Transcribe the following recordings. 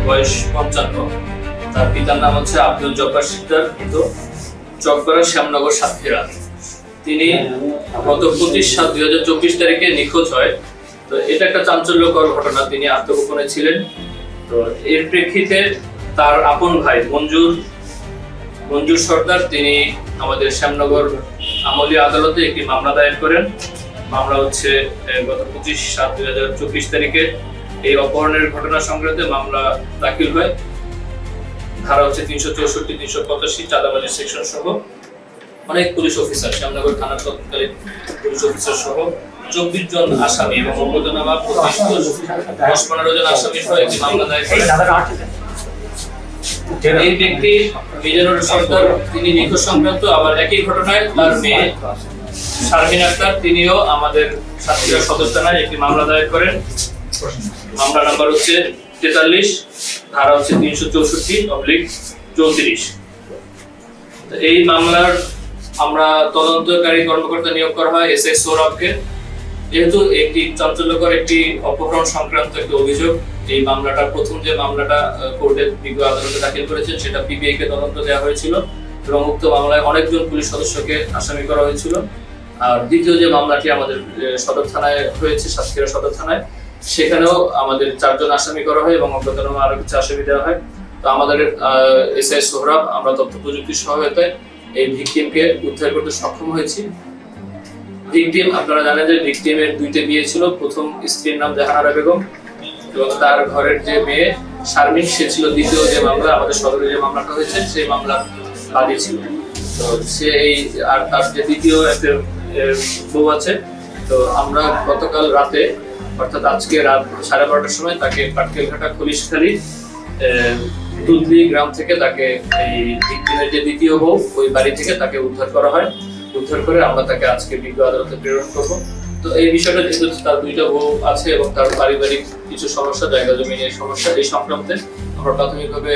বয়স 55। তার পিতার নাম হচ্ছে আব্দুল জব্বার শিকদার, মৃত চকপাড়া শ্যামনগর সাতক্ষীরা। তিনি গত 25/7/2024 তারিখে নিখোঁজ হয়। তো এটা একটা চাঞ্চল্যকর ঘটনা। তিনি আত্মগোপনে ছিলেন। তো এর প্রেক্ষিতে তার আপন ভাই মঞ্জুর সর্দার তিনি আমাদের শ্যামনগর আমলি আদালতে একটি মামলা দায়ের করেন। মামলা হচ্ছে গত 25/7/2024 তারিখে এই অপহরণের ঘটনা সংক্রান্তে মামলা দাখিল হয়। ধারা হচ্ছে 364, 385 চাঁদাবাজি সেকশন সহ অনেক পুলিশ অফিসার, শ্যামনগর থানার তৎকালীন পুলিশ অফিসার সহ 24 জন আসামি এবং অজ্ঞাতনামা 10-15 জন আসামি সহ একটি মামলা দায়ের করেন। এই ব্যক্তি মিজানুর সরকার তিনি নিখোঁজ সংক্রান্ত আবার একই ঘটনায় তার মেয়ে শারমিন আক্তার তিনিও আমাদের সাতক্ষীরা সদর থানায় একটি মামলা দায়ের করেন। মামলা নাম্বার হচ্ছে 43, ধারা হচ্ছে 364/34। এই মামলার আমরা তদন্তকারী কর্মকর্তা নিয়োগ করা হয় এসআই সৌরভকে। যেহেতু একটি চাঞ্চল্যকর একটি অপহরণ সংক্রান্ত একটি অভিযোগ, এই মামলাটা প্রথম যে মামলাটা কোর্টের বিজ্ঞ আদালতে দাখিল করেছেন সেটা পিবিআই কে তদন্ত দেওয়া হয়েছিল এবং উক্ত মামলায় অনেকজন পুলিশ সদস্যকে আসামি করা হয়েছিল। আর দ্বিতীয় যে মামলাটি আমাদের সদর থানায় হয়েছে, সাতক্ষীরা সদর থানায়, সেখানেও আমাদের 4 জন আসামি করা হয় এবং অজ্ঞাতনামা আরো কিছু আসামি দেওয়া হয়। তো আমাদের এসআই সোহরাব আমরা তথ্য প্রযুক্তির সহায়তায় এই ভিকটিমকে উদ্ধার করতে সক্ষম হয়েছি। ভিকটিম, আপনারা জানেন যে ভিকটিমের 2টে বিয়ে ছিল। প্রথম স্ত্রীর নাম জাহানারা বেগম এবং তার ঘরের যে মেয়ে শারমিন, সে ছিল দ্বিতীয় যে মামলা আমাদের সদরে যে মামলাটা হয়েছে সেই মামলার বাদী ছিল। তো সে এই আর তার যে দ্বিতীয় একটা বউ আছে। তো আমরা গতকাল রাতে অর্থাৎ আজকে রাত 12:30টার সময় তাকে পাটকেলঘাটা খলিশখালী দুধলি গ্রাম থেকে তাকে এই ভিকটিমের যে দ্বিতীয় বউ ওই বাড়ি থেকে তাকে উদ্ধার করা হয়। উদ্ধার করে আমরা তাকে আজকে বিজ্ঞ আদালতে প্রেরণ করবো। তো এই বিষয়টা যেহেতু তার 2টা বউ আছে এবং তার পারিবারিক কিছু সমস্যা, জায়গা জমি নিয়ে সমস্যা, এই সংক্রান্তে আমরা প্রাথমিকভাবে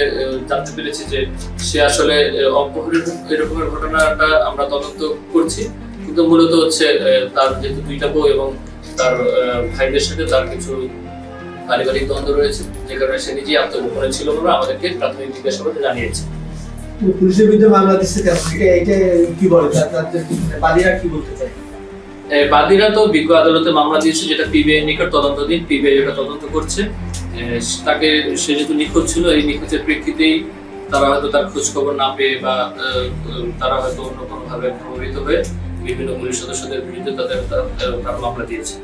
জানতে পেরেছি যে সে আসলে অপহরণের এরকমের ঘটনাটা আমরা তদন্ত করছি, কিন্তু মূলত হচ্ছে তার যেহেতু 2টা বউ এবং তার ভাইদের সাথে তার কিছু পারিবারিক দ্বন্দ্ব রয়েছে, যে কারণে সে নিজেই আত্মগোপনে ছিল বলে আমাদেরকে প্রাথমিক জিজ্ঞাসাবাদে জানিয়েছে। পুলিশের বিরুদ্ধে মামলা দিচ্ছে কেন, এটা কি বলে বাদীরা কি বলতে চায়? বাদীরা তো বিজ্ঞ আদালতে মামলা দিয়েছে, যেটা পিবিআই নিকট তদন্তাধীন। পিবিআই এটা তদন্ত করছে। তাকে সে যেহেতু নিখোঁজ ছিল, এই নিখোঁজের প্রেক্ষিতেই তারা হয়তো তার খোঁজ খবর না পেয়ে বা তারা হয়তো অন্য কোনোভাবে প্রভাবিত হয়ে বিভিন্ন পুলিশ সদস্যদের বিরুদ্ধে তারা মামলা দিয়েছে।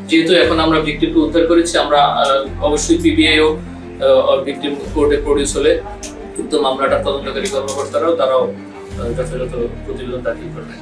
যেহেতু এখন আমরা ভিকটিমকে উদ্ধার করেছি, আমরা অবশ্যই পিবিআইও ভিকটিম কোর্টে প্রডিউস হলে উক্ত মামলাটার তদন্তকারী কর্মকর্তারাও তারাও যথাযথ প্রতিবেদন দাখিল করবেন।